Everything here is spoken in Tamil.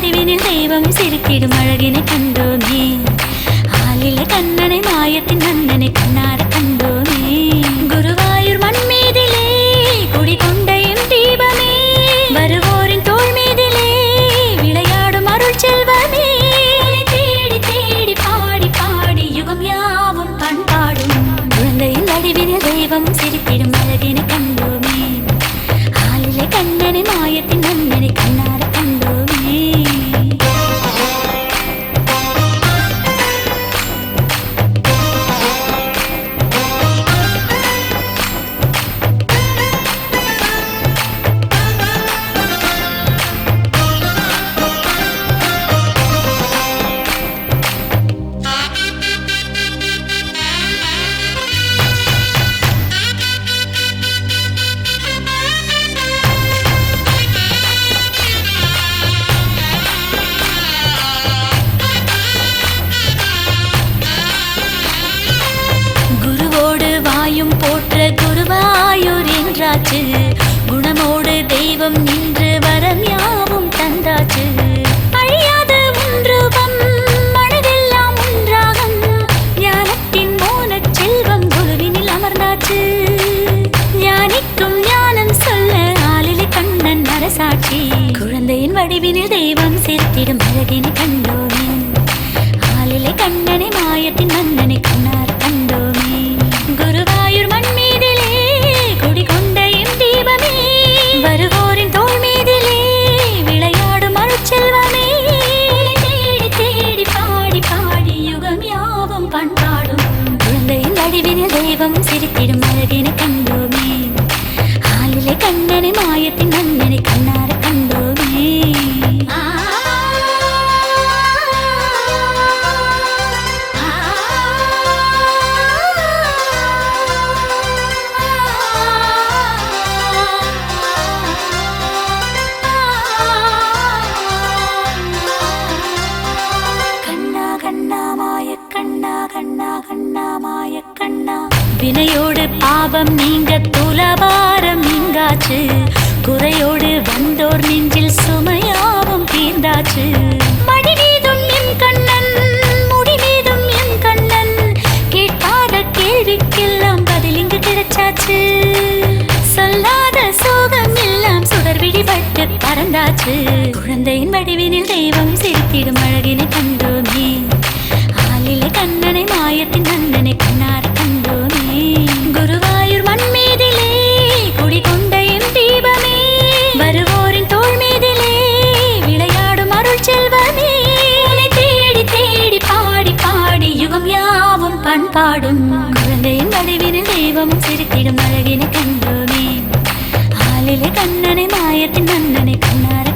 வடிவினில் தெய்வம் சிரித்திடும் அழகினை கண்டோமே. ஆலிலே கண்ணனை மாயத்தின் மன்னனை கண்ணார கண்டோமே. குருவாயூர் மண் மீதிலே குடிகொண்ட என் தீபமே, வருவோரின் தோள் மீதிலே விளையாடும் அருள் செல்வமே. தேடி தேடி பாடி பாடி யுகம் யாவும் பண்பாடும் குழந்தையின் வடிவினில் தெய்வம் சிரித்திடும் அழகினை கண்டோமே. ஆலிலே கண்ணனை மாயத்தின் மன்னனை கண்ணார கண்டோமே. போற்ற குருவாயூர் என்றாச்சு, குணமோடு தெய்வம் நின்று வரம் யாவும் தந்தாச்சு. அழியாத ஒன்றுபம் மனதெல்லாம் ஒன்றாகம், ஞானத்தின் மோனச் செல்வம் குருவினில் அமர்ந்தாச்சு. ஞானிக்கும் ஞானம் சொல்ல ஆலிலே கண்ணன் அரசாட்சி, குழந்தையின் வடிவினில் தெய்வம் சிரித்திடும் அழகினை கண்டோமே. ஆலிலே கண்ணனை மாயத்தின் மன்னனை கண்ணார் கண்டோமே. குருவாயூர் மண் மீதிலே குடிகொண்ட என் தீபமே, வருவோரின் தோள் மீதிலே விளையாடும் அருட்செல்வமே. தேடி தேடி பாடி பாடி யுகம் யாவும் பண்பாடும் குழந்தையின் வடிவினில் தெய்வம் சிரித்திடும் அழகினை கண்டோமே. ஆலிலே கண்ணனை மாயத்தின் மன்னனை கண்ணார கண்டோமே. வினையோடு பாவம் நீங்க துலபாரம் நீங்காச்சு, குறையோடு வந்தோர் நெஞ்சில் சுமையாவும் தீர்ந்தாச்சு. மடி மீதும் என் கண்ணன் முடி மீதும் என் கண்ணன், கேட்காத கேள்விக்கெல்லாம் பதில் இங்கு கிடைச்சாச்சு. சொல்லாத சோகம் எல்லாம் சுடர் விடிபட்டு பறந்தாச்சு, குழந்தையின் வடிவினில் தெய்வம் சிரித்திடும் அழகினை கண்டோமே. ஆலிலே கண்ணனை மாயத்தின் மன்னனை கண்ணார கண்டோமே. குருவாயூர் மண் மீதிலே குடிகொண்ட என் தீபமே, வருவோரின் தோள் மீதிலே விளையாடும் அருள் செல்வமே. தேடி தேடி பாடி பாடி யுகம் யாவும் பண்பாடும் குழந்தையின் வடிவினில் தெய்வம் சிரித்திடும் அழகினை கண்டோமே. ஆலிலே கண்ணனை மாயத்தின் மன்னனை கண்ணார